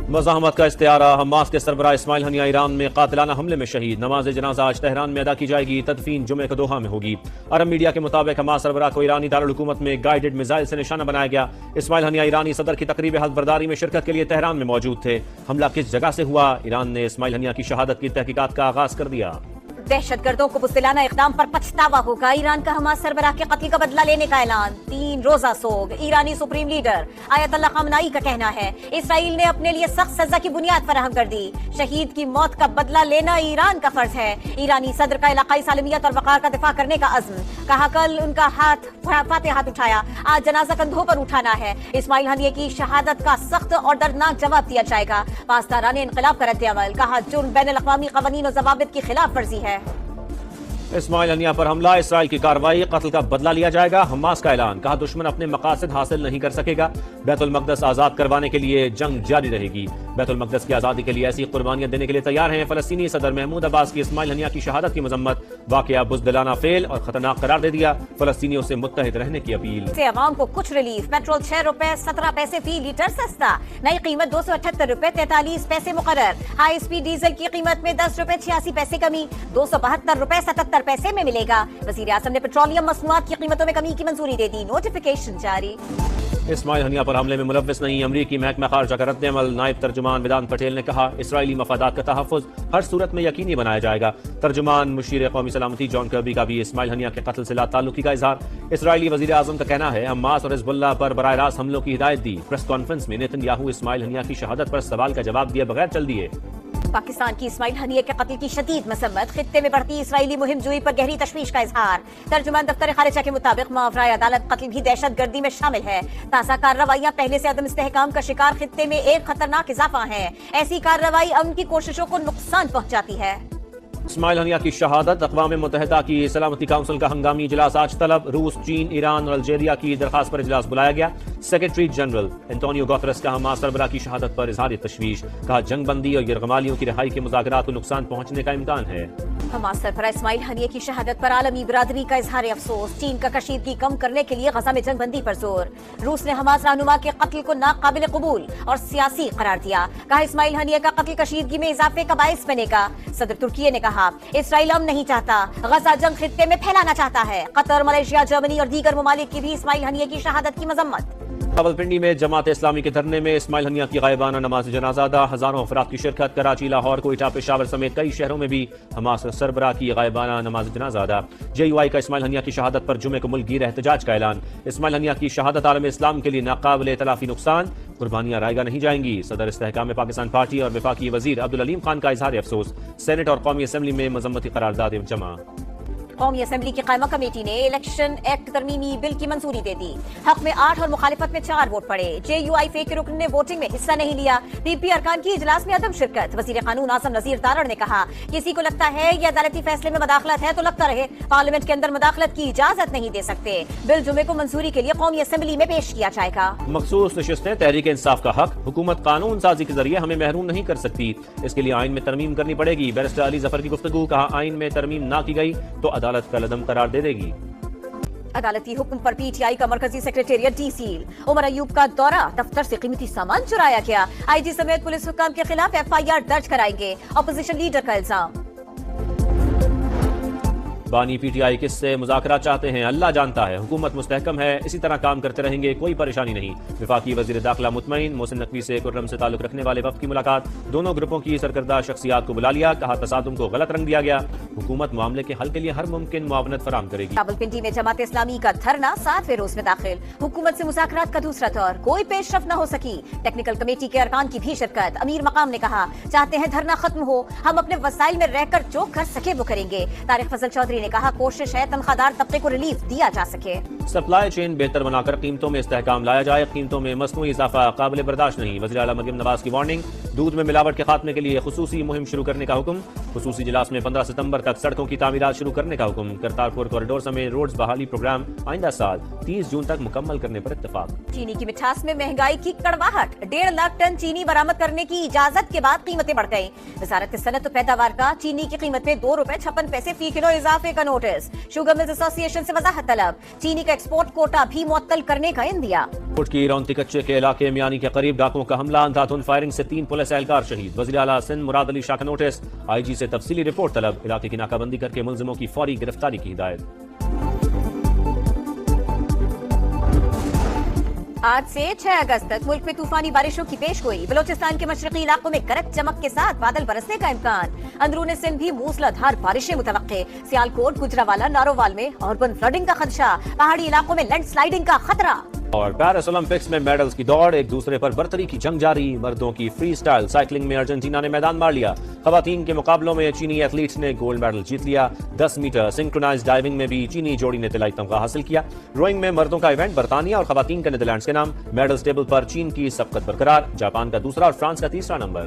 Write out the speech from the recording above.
مزاحمت کا استعارہ، حماس کے سربراہ اسماعیل ہنیہ ایران میں قاتلانہ حملے میں شہید، نماز جنازہ آج تہران میں ادا کی جائے گی، تدفین جمعے کو دوحہ میں ہوگی۔ عرب میڈیا کے مطابق حماس سربراہ کو ایرانی دارالحکومت میں گائیڈڈ میزائل سے نشانہ بنایا گیا۔ اسماعیل ہنیہ ایرانی صدر کی تقریب حلف برداری میں شرکت کے لیے تہران میں موجود تھے۔ حملہ کس جگہ سے ہوا؟ ایران نے اسماعیل ہنیہ کی شہادت کی تحقیقات کا آغاز کر دیا۔ دہشت گردوں کو بزدلانہ اقدام پر پچھتاوا ہوگا، ایران کا حماس سربراہ کے قتل کا بدلہ لینے کا اعلان، 3 روزہ سوگ۔ ایرانی سپریم لیڈر آیت اللہ خامنائی کا کہنا ہے اسرائیل نے اپنے لیے سخت سزا کی بنیاد فراہم کر دی، شہید کی موت کا بدلہ لینا ایران کا فرض ہے۔ ایرانی صدر کا علاقائی سالمیت اور وقار کا دفاع کرنے کا عزم، کہا کل ان کا فاتح ہاتھ اٹھایا، آج جنازہ کندھوں پر اٹھانا ہے۔ اسماعیل ہنیہ کی شہادت کا سخت اور دردناک جواب دیا جائے گا، پاسداران انقلاب کا رد عمل، کہا جرم بین الاقوامی قوانین و ضوابط کی خلاف ورزی ہے۔ اسماعیل ہنیہ پر حملہ، اسرائیل کی کارروائی، قتل کا بدلہ لیا جائے گا، حماس کا اعلان، کہا دشمن اپنے مقاصد حاصل نہیں کر سکے گا، بیت المقدس آزاد کروانے کے لیے جنگ جاری رہے گی، بیت المقدس کی آزادی کے لیے ایسی قربانیاں دینے کے لیے تیار ہیں۔ فلسطینی صدر محمود عباس کی اسماعیل ہنیہ کی شہادت کی مذمت، واقعہ بزدلانہ فعل اور خطرناک قرار دے دیا، فلسطینیوں سے متحد رہنے کی اپیل۔ سے عوام کو کچھ ریلیف، پیٹرول 6 روپے 17 پیسے فی لیٹر سستا، نئی قیمت 278 روپے 43 پیسے مقرر، ہائی اسپیڈ ڈیزل کی قیمت میں 10 روپے 86 پیسے کمی، 272 روپے 77 پیسے میں ملے گا۔ وزیر اعظم نے پیٹرولیم مصنوعات کی قیمتوں میں کمی کی منظوری دے دی، نوٹیفیکیشن جاری۔ اسماعیل ہنیہ پر حملے میں ملوث نہیں امریکی محکمہ خارجہ کا رد عمل، نائب ترجمان ویدانت پٹیل نے کہا اسرائیلی مفادات کا تحفظ ہر صورت میں یقینی بنایا جائے گا۔ ترجمان مشیر قومی سلامتی جان کربی کا بھی اسماعیل ہنیہ کے قتل سے لا تعلقی کا اظہار۔ اسرائیلی وزیر اعظم کا کہنا ہے حماس اور حزب اللہ پر براہ راست حملوں کی ہدایت دی۔ پریس کانفرنس میں نیتن یاہو اسماعیل ہنیہ کی شہادت پر سوال کا جواب دیے بغیر چل دیے۔ پاکستان کی اسماعیل ہنیہ کے قتل کی شدید مذمت، خطے میں بڑھتی اسرائیلی مہم جوئی پر گہری تشویش کا اظہار۔ ترجمان دفتر خارجہ کے مطابق ماورائے عدالت قتل بھی دہشت گردی میں شامل ہے۔ تازہ کارروائیاں پہلے سے عدم استحکام کا شکار خطے میں ایک خطرناک اضافہ ہیں، ایسی کارروائی امن کی کوششوں کو نقصان پہنچاتی ہے۔ اسماعیل ہنیہ کی شہادت، اقوام متحدہ کی سلامتی کونسل کا ہنگامی اجلاس آج طلب، روس، چین، ایران اور الجیریا کی درخواست پر اجلاس بلایا گیا۔ سیکرٹری جنرل انٹونیو گوترس کا حماس سربراہ کی شہادت پر اظہار تشویش، کہا جنگ بندی اور یرغمالیوں کی رہائی کے مذاکرات کو نقصان پہنچنے کا امکان ہے۔ حماس سربراہ اسماعیل ہنیہ کی شہادت پر عالمی برادری کا اظہار افسوس، چین کا کشیدگی کم کرنے کے لیے غزہ میں جنگ بندی پر زور، روس نے حماس رہنما کے قتل کو ناقابل قبول اور سیاسی قرار دیا، کہا اسماعیل ہنیہ کا قتل کشیدگی میں اضافے کا باعث بنے گا۔ صدر ترکیہ نے کہا اسرائیل نہیں چاہتا، غزہ جنگ خطے میں پھیلانا چاہتا ہے۔ قطر، ملیشیا، جرمنی اور دیگر ممالک کی بھی اسماعیل ہنیہ کی شہادت کی مذمت۔ راولپنڈی میں جماعت اسلامی کے دھرنے میں اسماعیل ہنیہ کی غائبانہ نماز جنازہ ادا، ہزاروں افراد کی شرکت، کراچی، لاہور، کوئٹہ، پشاور سمیت کئی شہروں میں بھی حماس سربراہ کی غائبانہ نماز جنازہ ادا۔ جے یو آئی کا اسماعیل ہنیہ کی شہادت پر جمعے کو ملک گیر احتجاج کا اعلان، اسماعیل ہنیہ کی شہادت عالم اسلام کے لیے ناقابل تلافی نقصان، قربانیاں رائیگاں نہیں جائیں گی۔ صدر استحکام پاکستان پارٹی اور وفاقی وزیر عبدالعلیم خان کا اظہار افسوس، سینٹ اور قومی اسمبلی میں مذمتی قرارداد جمع۔ قومی اسمبلی کی قائمہ کمیٹی نے الیکشن ایکٹ ترمیمی بل کی منظوری دے دی، حق میں 8 اور مخالفت میں 4 ووٹ پڑے۔ جے یو آئی کے رکن نے ووٹنگ میں حصہ نہیں لیا، پی پی ارکان کی اجلاس میں عدم شرکت۔ وزیر قانون اعظم نذیر تارڑ نے کہا کسی کو لگتا ہے یہ عدالتی فیصلے میں مداخلت ہے تو لگتا رہے، پارلیمنٹ کے اندر مداخلت کی اجازت نہیں دے سکتے۔ بل جمعے کو منظوری کے لیے قومی اسمبلی میں پیش کیا جائے گا۔ مخصوص نشستیں تحریک انصاف کا حق، حکومت قانون سازی کے ذریعے ہمیں محروم نہیں کر سکتی، اس کے لیے آئین میں ترمیم کرنی پڑے گی۔ بیرسٹر علی ظفر کی گفتگو، کہا آئین میں ترمیم نہ کی گئی تو عدالت کا لدم قرار دے گی۔ عدالتی حکم پر پی ٹی آئی کا مرکزی secretariat D cell, Omar Ayub کا دورہ، دفتر سے قیمتی سامان چرایا گیا، آئی جی سمیت پولیس حکام کے خلاف ایف آئی آر درج کرائیں گے، اپوزیشن لیڈر کا الزام۔ بانی پی ٹی آئی کس سے مذاکرات چاہتے ہیں اللہ جانتا ہے، حکومت مستحکم ہے، اسی طرح کام کرتے رہیں گے، کوئی پریشانی نہیں۔ وفاقی وزیر داخلہ مطمئن، محسن نقوی سے خرم سے تعلق رکھنے والے وفد کی ملاقات، دونوں گروپوں کی سرکردہ شخصیات کو بلا لیا، کہا تصادم کو غلط رنگ دیا گیا، حکومت معاملے کے حل کے لیے ہر ممکن معاونت فراہم کرے گی۔ راولپنڈی میں جماعت اسلامی کا دھرنا 7ویں روز میں داخل، حکومت سے مذاکرات کا دوسرا دور، کوئی پیش رفت نہ ہو سکی، ٹیکنیکل کمیٹی کے ارکان کی بھی شرکت۔ امیر مقام نے کہا چاہتے ہیں دھرنا ختم ہو، ہم اپنے وسائل میں رہ کر جو کر سکے وہ کریں گے۔ طارق فضل چودھری نے کہا کوشش ہے تنخواہ دار طبقے کو ریلیف دیا جا سکے۔ سپلائی چین بہتر بنا کر قیمتوں میں استحکام لایا جائے، قیمتوں میں مصنوعی اضافہ قابل برداشت نہیں، وزیر اعلیٰ مریم نواز کی وارننگ، دودھ میں ملاوٹ کے خاتمے کے لیے خصوصی مہم شروع کرنے کا حکم، خصوصی اجلاس میں 15 ستمبر تک سڑکوں کی تعمیرات شروع کرنے کا حکم. کرتارپور کوریڈور سمیت روڈز بحالی پروگرام آئندہ سال 30 جون تک مکمل کرنے پر اتفاق. چینی کی مٹھاس میں مہنگائی کی کڑواہٹ. 1.5 لاکھ ٹن چینی برآمد کرنے کی اجازت کے بعد قیمتیں بڑھ گئیں. وزارت صنعت و پیداوار کا چینی کی قیمت میں 2 روپے 56 پیسے فی کلو اضافے کا نوٹس. شوگر ملز ایسوسی ایشن سے وضاحت طلب. چینی کا ایکسپورٹ کوٹا بھی معطل کرنے کا اندیا. کوٹ کی رونتی کچے کے علاقے میانی کے قریب ڈاکوؤں کا حملہ, اندھاتھن فائرنگ سے 3 پولیس اہلکار شہید. وزیر اعلیٰ سندھ مراد علی شاہ کا نوٹس, آئی جی سے تفصیلی رپورٹ طلب. علاقے کی ناکہ بندی کر کے ملزموں کی فوری گرفتاری کی ہدایت. آج سے 6 اگست تک ملک میں طوفانی بارشوں کی پیش گوئی. بلوچستان کے مشرقی علاقوں میں گرج چمک کے ساتھ بادل برسنے کا امکان. اندرون سندھ بھی موسلا دھار بارشیں متوقع. سیالکوٹ, گجراوالا, نارووال میں اربن فلڈنگ کا خدشہ. پہاڑی علاقوں میں لینڈ سلائیڈنگ کا خطرہ. اور پیرس اولمپکس میں میڈلز کی دوڑ, ایک دوسرے پر برتری کی جنگ جاری. مردوں کی فری سٹائل سائیکلنگ میں ارجنٹینا نے میدان مار لیا. خواتین کے مقابلوں میں چینی ایتھلیٹس نے گولڈ میڈل جیت لیا. 10 میٹر سنکرونائز ڈائیونگ میں بھی چینی جوڑی نے طلائی تمغہ حاصل کیا. روئنگ میں مردوں کا ایونٹ برطانیہ اور خواتین کا نیدرلینڈز کے نام. میڈلز ٹیبل پر چین کی سبقت برقرار. جاپان کا دوسرا اور فرانس کا تیسرا نمبر.